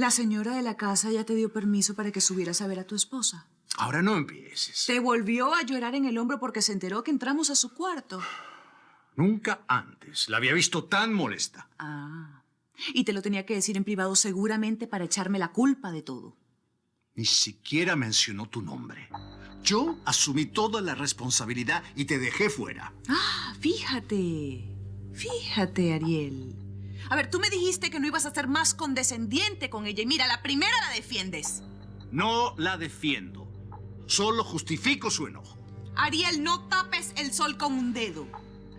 La señora de la casa ya te dio permiso para que subieras a ver a tu esposa. Ahora no empieces. Te volvió a llorar en el hombro porque se enteró que entramos a su cuarto. Nunca antes la había visto tan molesta. Ah. Y te lo tenía que decir en privado seguramente para echarme la culpa de todo. Ni siquiera mencionó tu nombre. Yo asumí toda la responsabilidad y te dejé fuera. Ah, fíjate. Fíjate, Ariel. A ver, tú me dijiste que no ibas a ser más condescendiente con ella y mira, la primera la defiendes. No la defiendo. Solo justifico su enojo. Ariel, no tapes el sol con un dedo.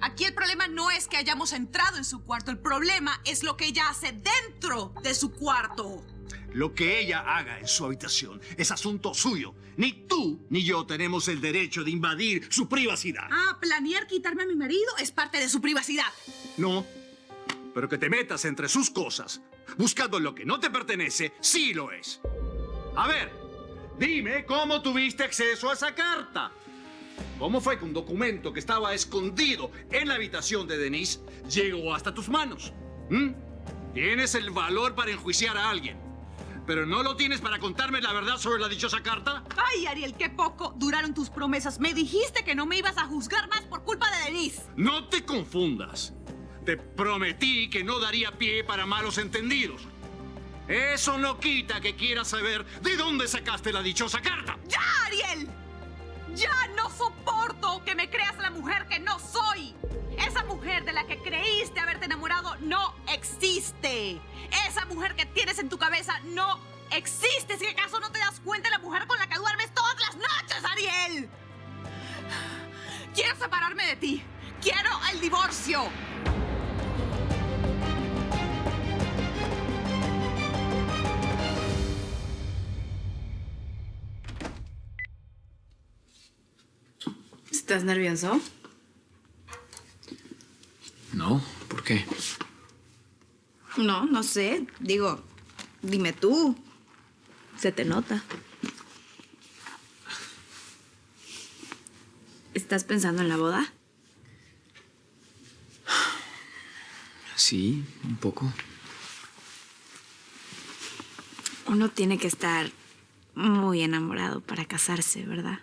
Aquí el problema no es que hayamos entrado en su cuarto. El problema es lo que ella hace dentro de su cuarto. Lo que ella haga en su habitación es asunto suyo. Ni tú ni yo tenemos el derecho de invadir su privacidad. Ah, planear quitarme a mi marido es parte de su privacidad. No, pero que te metas entre sus cosas, buscando lo que no te pertenece, sí lo es. A ver, dime cómo tuviste acceso a esa carta. ¿Cómo fue que un documento que estaba escondido en la habitación de Denise llegó hasta tus manos? Tienes el valor para enjuiciar a alguien, pero no lo tienes para contarme la verdad sobre la dichosa carta. Ay, Ariel, qué poco duraron tus promesas. Me dijiste que no me ibas a juzgar más por culpa de Denise. No te confundas. Te prometí que no daría pie para malos entendidos. Eso no quita que quieras saber de dónde sacaste la dichosa carta. ¡Ya, Ariel! ¡Ya no soporto que me creas la mujer que no soy! Esa mujer de la que creíste haberte enamorado no existe. Esa mujer que tienes en tu cabeza no existe. ¿Si acaso no te das cuenta de la mujer con la que duermes todas las noches, Ariel? Quiero separarme de ti. Quiero el divorcio. ¿Estás nervioso? No, ¿por qué? No, no sé. Digo, dime tú. Se te nota. ¿Estás pensando en la boda? Sí, un poco. Uno tiene que estar muy enamorado para casarse, ¿verdad?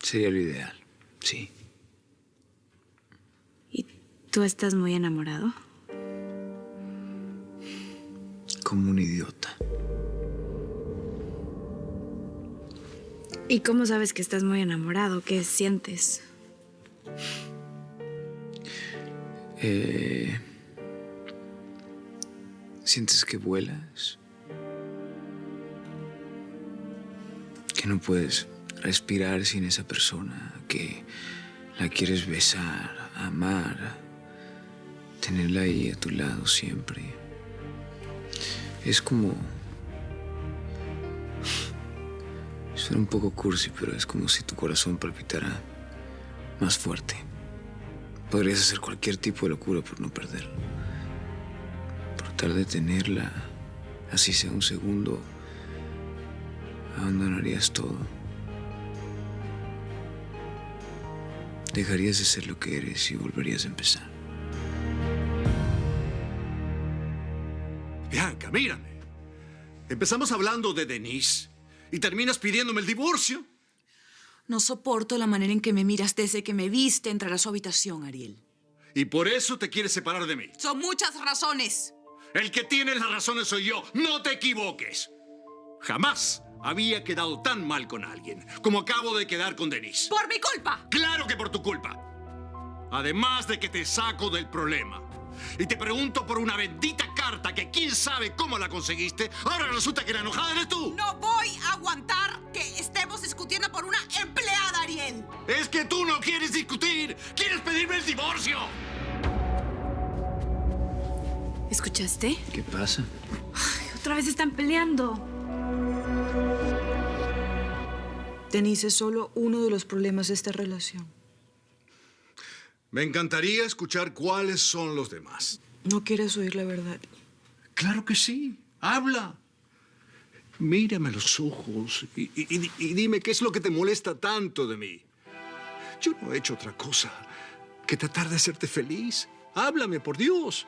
Sería lo ideal, sí. ¿Y tú estás muy enamorado? Como un idiota. ¿Y cómo sabes que estás muy enamorado? ¿Qué sientes? ¿Sientes que vuelas? Que no puedes respirar sin esa persona, que la quieres besar, amar, tenerla ahí a tu lado siempre. Es como... Suena un poco cursi, pero es como si tu corazón palpitara más fuerte. Podrías hacer cualquier tipo de locura por no perderlo. Por tal de tenerla, así sea un segundo, abandonarías todo. Dejarías de ser lo que eres y volverías a empezar. Bianca, mírame. Empezamos hablando de Denise y terminas pidiéndome el divorcio. No soporto la manera en que me miras desde que me viste entrar a su habitación, Ariel. Y por eso te quieres separar de mí. Son muchas razones. El que tiene las razones soy yo. No te equivoques. Jamás había quedado tan mal con alguien como acabo de quedar con Denise. ¡Por mi culpa! ¡Claro que por tu culpa! Además de que te saco del problema. Y te pregunto por una bendita carta que quién sabe cómo la conseguiste. Ahora resulta que la enojada eres tú. No voy a aguantar que estemos discutiendo por una empleada, Ariel. Es que tú no quieres discutir. Quieres pedirme el divorcio. ¿Escuchaste? ¿Qué pasa? Ay, otra vez están peleando. Denise es solo uno de los problemas de esta relación. Me encantaría escuchar cuáles son los demás. No quieres oír la verdad. Claro que sí. Habla. Mírame a los ojos y dime qué es lo que te molesta tanto de mí. Yo no he hecho otra cosa que tratar de hacerte feliz. Háblame, por Dios.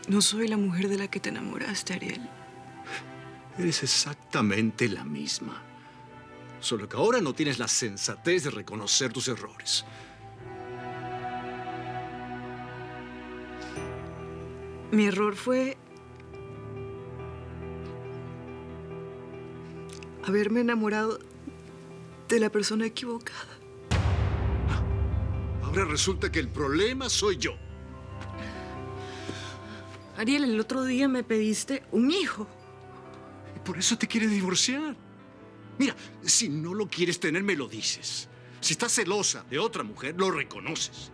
No soy la mujer de la que te enamoraste, Ariel. Eres exactamente la misma. Solo que ahora no tienes la sensatez de reconocer tus errores. Mi error fue haberme enamorado de la persona equivocada. Ahora resulta que el problema soy yo. Ariel, el otro día me pediste un hijo. Y por eso te quieres divorciar. Mira, si no lo quieres tener, me lo dices. Si estás celosa de otra mujer, lo reconoces.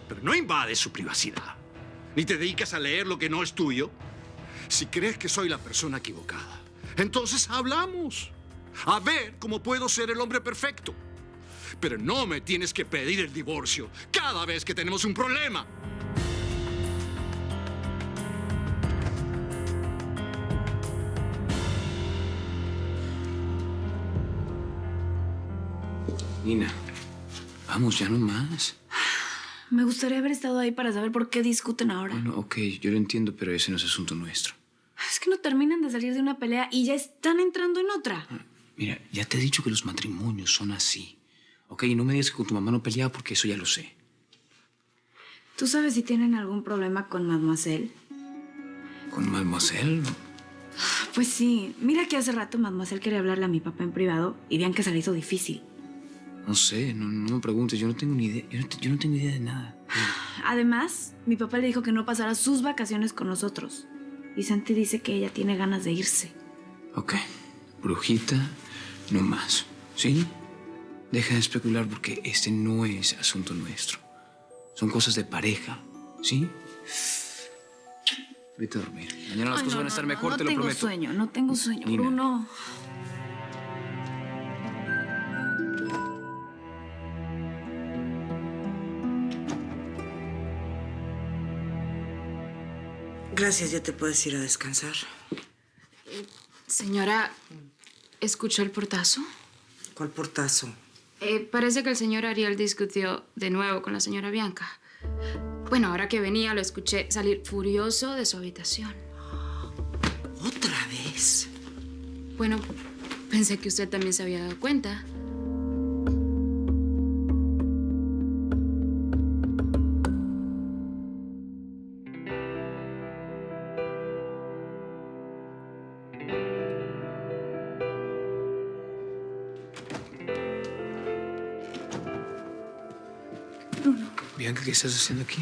Pero no invades su privacidad. Ni te dedicas a leer lo que no es tuyo. Si crees que soy la persona equivocada, entonces hablamos. A ver cómo puedo ser el hombre perfecto. Pero no me tienes que pedir el divorcio cada vez que tenemos un problema. Nina, vamos, ya no más. Me gustaría haber estado ahí para saber por qué discuten ahora. Bueno, ok, yo lo entiendo, pero ese no es asunto nuestro. Es que no terminan de salir de una pelea y ya están entrando en otra. Mira, ya te he dicho que los matrimonios son así. Ok, y no me digas que con tu mamá no peleaba porque eso ya lo sé. ¿Tú sabes si tienen algún problema con Mademoiselle? ¿Con Mademoiselle? Pues sí. Mira que hace rato Mademoiselle quería hablarle a mi papá en privado y vean que se le hizo difícil. No sé, no me preguntes, yo no tengo ni idea. Yo no tengo idea de nada. Además, mi papá le dijo que no pasara sus vacaciones con nosotros. Y Santi dice que ella tiene ganas de irse. Ok, brujita, no más. ¿Sí? Deja de especular porque este no es asunto nuestro. Son cosas de pareja, ¿sí? Vete a dormir. Mañana las cosas van a estar mejor, te lo prometo. No tengo sueño, Nina. Bruno. Gracias, ya te puedes ir a descansar. Señora, ¿escuchó el portazo? ¿Cuál portazo? Parece que el señor Ariel discutió de nuevo con la señora Bianca. Bueno, ahora que venía lo escuché salir furioso de su habitación. ¿Otra vez? Bueno, pensé que usted también se había dado cuenta. Bianca, ¿qué estás haciendo aquí?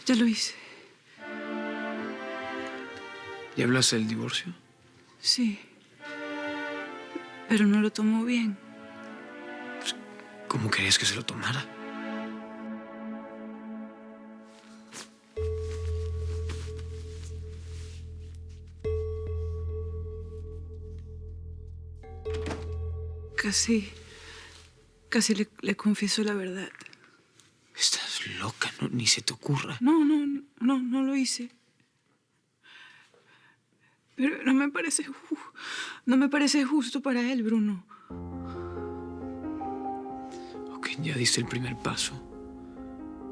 Ya lo hice. ¿Ya hablaste del divorcio? Sí. Pero no lo tomó bien. ¿Cómo querías que se lo tomara? Casi le confieso la verdad. Estás loca, no, ni se te ocurra. No lo hice. Pero no me parece justo para él, Bruno. Ok, ya diste el primer paso.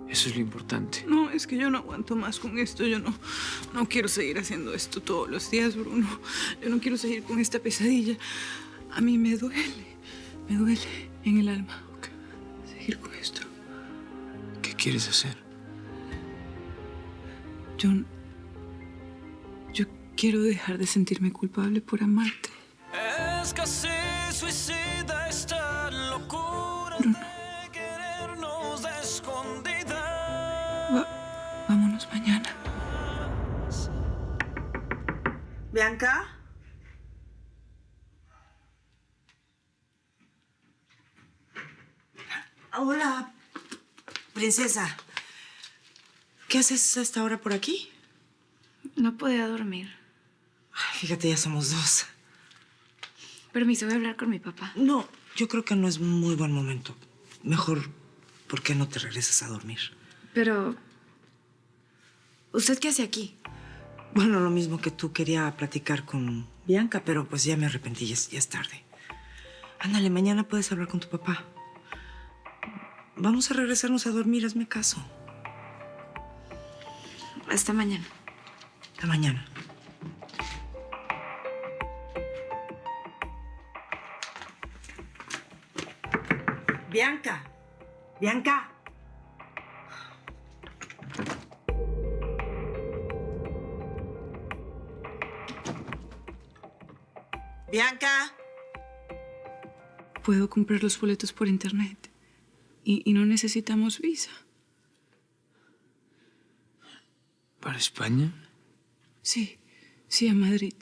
Eso es lo importante. No, es que yo no aguanto más con esto. Yo no quiero seguir haciendo esto todos los días, Bruno. Yo no quiero seguir con esta pesadilla. A mí me duele en el alma seguir con esto. ¿Qué quieres hacer? Yo quiero dejar de sentirme culpable por amarte. Es casi suicida esta locura de querernos de escondida. Vámonos mañana. ¿Bianca? Hola, princesa. ¿Qué haces a esta hora por aquí? No podía dormir. Ay, fíjate, ya somos dos. Permiso, voy a hablar con mi papá. No, yo creo que no es muy buen momento. Mejor, ¿por qué no te regresas a dormir? Pero... ¿usted qué hace aquí? Bueno, lo mismo que tú, quería platicar con Bianca, pero pues ya me arrepentí, ya es tarde. Ándale, mañana puedes hablar con tu papá. Vamos a regresarnos a dormir, hazme caso. Hasta mañana. Hasta mañana. Bianca. Bianca. Bianca. Puedo comprar los boletos por internet. Y no necesitamos visa. ¿Para España? Sí, a Madrid.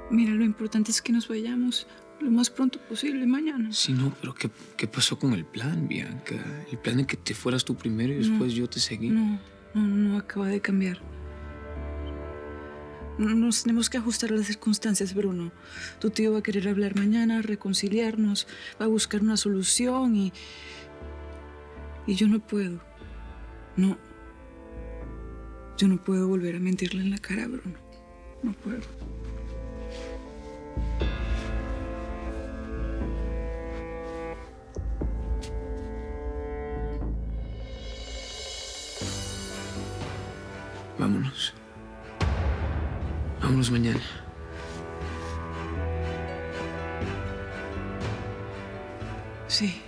Mira, lo importante es que nos vayamos lo más pronto posible mañana. Sí, no, pero ¿qué pasó con el plan, Bianca? El plan de que te fueras tú primero y después yo te seguí. No, acaba de cambiar. Nos tenemos que ajustar a las circunstancias, Bruno. Tu tío va a querer hablar mañana, reconciliarnos, va a buscar una solución y yo no puedo. No. Yo no puedo volver a mentirle en la cara, Bruno. No puedo. Vámonos. Vámonos mañana. Sí.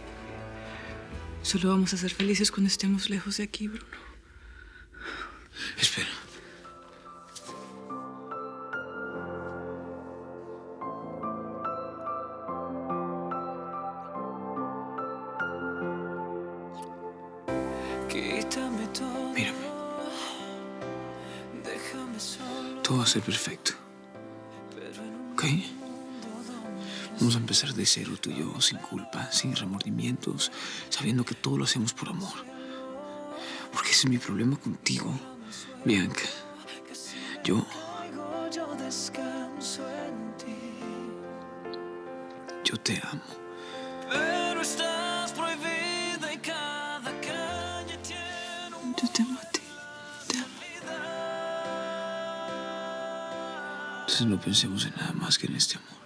Solo vamos a ser felices cuando estemos lejos de aquí, Bruno. Espera. Quítame todo. Mírame. Déjame solo. Todo va a ser perfecto. ¿Ok? Vamos a empezar de cero, tú y yo, sin culpa, sin remordimientos, sabiendo que todo lo hacemos por amor. Porque ese es mi problema contigo, Bianca. Yo descanso en ti. Yo te amo. Pero estás prohibida y cada calle tiene un Yo te amo a ti. Te amo. Entonces no pensemos en nada más que en este amor.